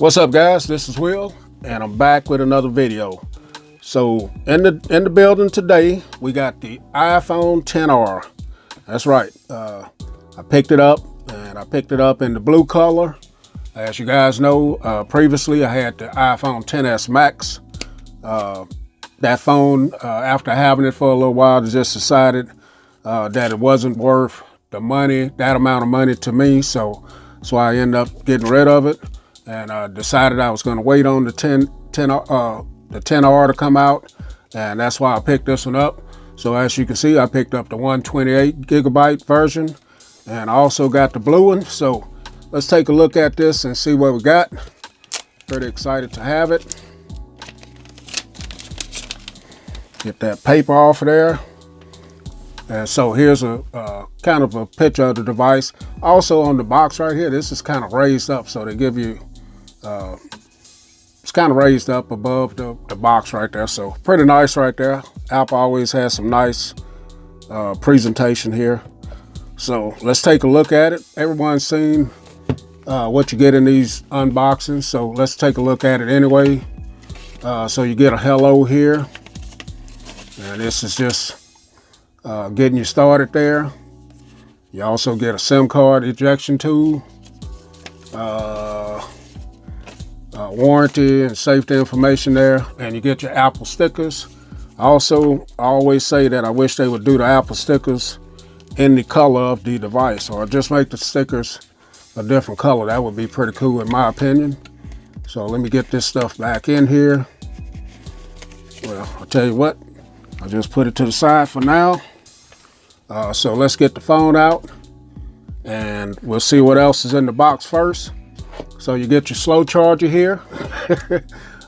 What's up, guys? This is Will, and I'm back with another video. So in the building today, we got the iPhone XR. That's right. I picked it up, and I picked it up in the blue color. As you guys know, previously I had the iPhone XS Max. That phone, after having it for a little while, just decided that it wasn't worth the money, that amount of money to me. So I ended up getting rid of it. And decided I was going to wait on the 10R to come out, and that's why I picked this one up. So as you can see, I picked up the 128 gigabyte version, and I also got the blue one. So let's take a look at this and see what we got. Pretty excited to have it. Get that paper off of there. And so here's a kind of a picture of the device. Also on the box right here, this is kind of raised up, so they give you it's kind of raised up above the box right there, so pretty nice right there. Apple always has some nice presentation here. So let's take a look at it. Everyone's seen what you get in these unboxings, so let's take a look at it anyway. So you get a hello here, and this is just getting you started there. You also get a SIM card ejection tool, warranty and safety information there, and you get your Apple stickers. I always say that I wish they would do the Apple stickers in the color of the device, or just make the stickers a different color. That would be pretty cool in my opinion. So let me get this stuff back in here. Well, I'll tell you what, I'll just put it to the side for now. So let's get the phone out, and we'll see what else is in the box first. So you get your slow charger here.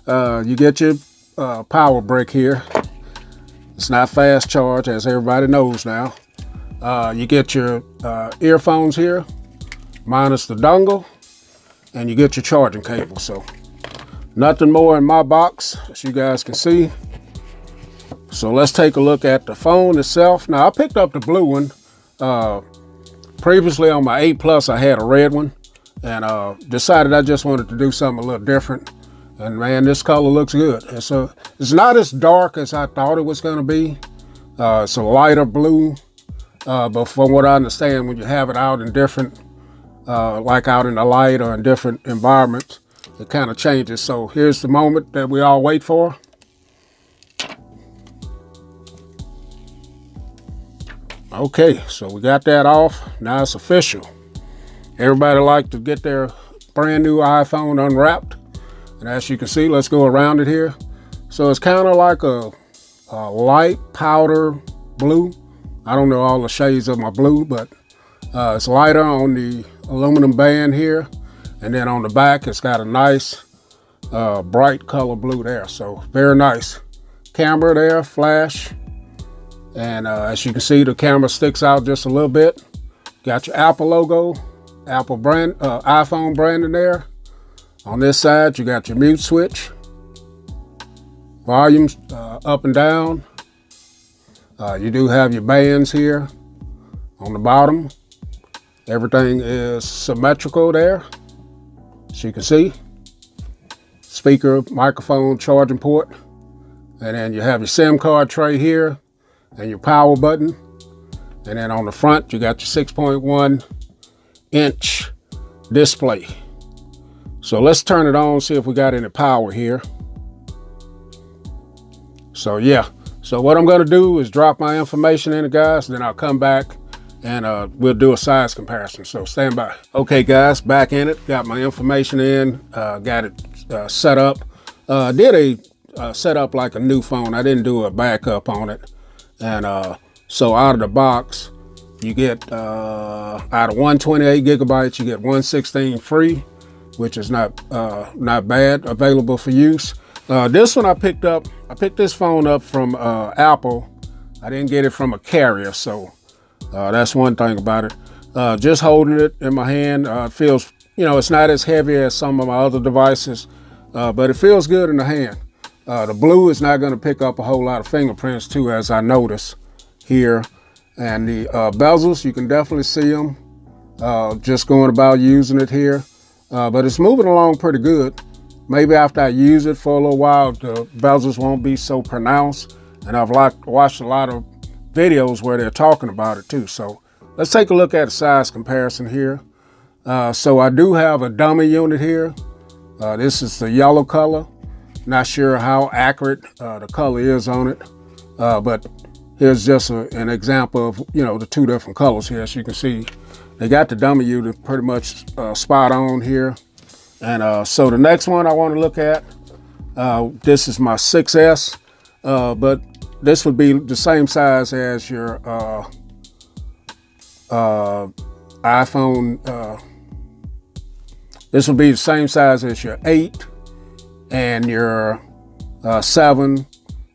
You get your power brick here. It's not fast charge, as everybody knows now. You get your earphones here, minus the dongle, and you get your charging cable. So nothing more in my box, as you guys can see. So let's take a look at the phone itself. Now I picked up the blue one. Previously on my 8 Plus, I had a red one, and decided I just wanted to do something a little different. And man, this color looks good. And so it's not as dark as I thought it was going to be. It's a lighter blue, but from what I understand, when you have it out in different, like out in the light or in different environments, it kind of changes. So here's the moment that we all wait for. Okay, so we got that off. Now it's official. Everybody like to get their brand new iPhone unwrapped. And as you can see, let's go around it here. So it's kind of like a light powder blue. I don't know all the shades of my blue, but it's lighter on the aluminum band here. And then on the back, it's got a nice bright color blue there. So very nice. Camera there, flash. And as you can see, the camera sticks out just a little bit. Got your Apple logo, Apple brand, iPhone branding there. On this side, you got your mute switch, volumes up and down. You do have your bands here on the bottom. Everything is symmetrical there, as you can see. Speaker, microphone, charging port. And then you have your SIM card tray here, and your power button. And then on the front, you got your 6.1 inch display. So let's turn it on, see if we got any power here. So yeah, so what I'm gonna do is drop my information in it, guys, then I'll come back and we'll do a size comparison. So stand by. Okay guys, back in it, got my information in, got it set up. Did a setup like a new phone. I didn't do a backup on it. And so out of the box, you get out of 128 gigabytes, you get 116 free, which is not bad, available for use. This one I picked this phone up from Apple. I didn't get it from a carrier, so that's one thing about it. Just holding it in my hand, it feels, you know, it's not as heavy as some of my other devices, but it feels good in the hand. The blue is not going to pick up a whole lot of fingerprints too, as I notice here. And the bezels, you can definitely see them just going about using it here. but it's moving along pretty good. Maybe after I use it for a little while, the bezels won't be so pronounced. And I've watched a lot of videos where they're talking about it too. So let's take a look at a size comparison here. So I do have a dummy unit here. This is the yellow color. Not sure how accurate the color is on it, but here's just an example of, the two different colors here. As you can see, they got the dummy unit pretty much spot on here. And so the next one I want to look at, this is my 6S, but this would be the same size as your iPhone. This will be the same size as your 8 and your 7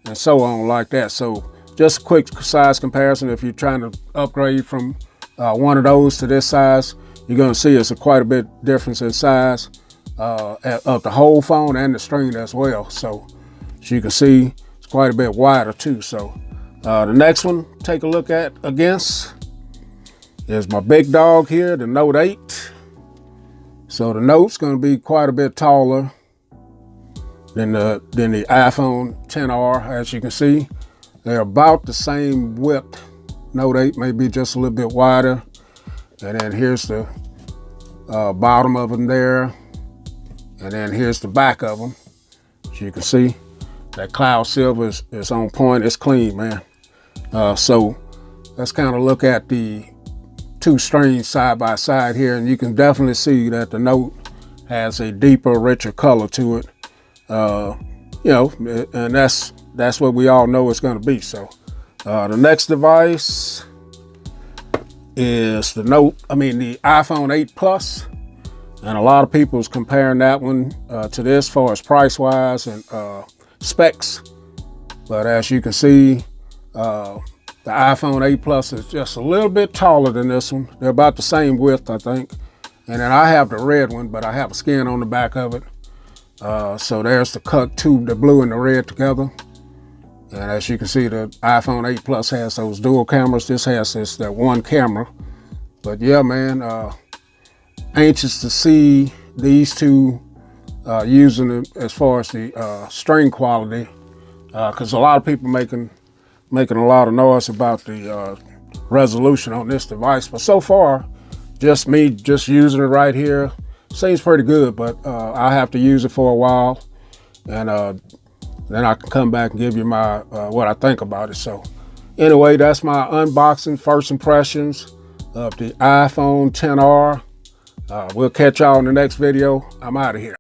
and so on like that. So just a quick size comparison. If you're trying to upgrade from one of those to this size, you're going to see it's quite a bit difference in size of the whole phone and the screen as well. So as you can see, it's quite a bit wider too. So the next one, take a look at against is my big dog here, the Note 8. So the Note's going to be quite a bit taller than the iPhone XR. As you can see, they're about the same width. Note 8 may be just a little bit wider. And then here's the bottom of them there. And then here's the back of them. As you can see, that cloud silver is on point. It's clean, man. So let's kind of look at the two screens side by side here, and you can definitely see that the Note has a deeper, richer color to it. And that's what we all know it's going to be. So the next device is the iPhone 8 Plus, and a lot of people is comparing that one to this as far as price wise and specs. But as you can see, the iPhone 8 Plus is just a little bit taller than this one. They're about the same width, I think. And then I have the red one, but I have a skin on the back of it. So there's the cut tube, the blue and the red together. And as you can see, the iPhone 8 Plus has those dual cameras. This has that one camera. But yeah, man, anxious to see these two using it as far as the string quality, because a lot of people making a lot of noise about the resolution on this device. But so far, just using it right here seems pretty good, but I have to use it for a while, and then I can come back and give you my what I think about it. So anyway, that's my unboxing first impressions of the iPhone XR. We'll catch y'all in the next video. I'm out of here.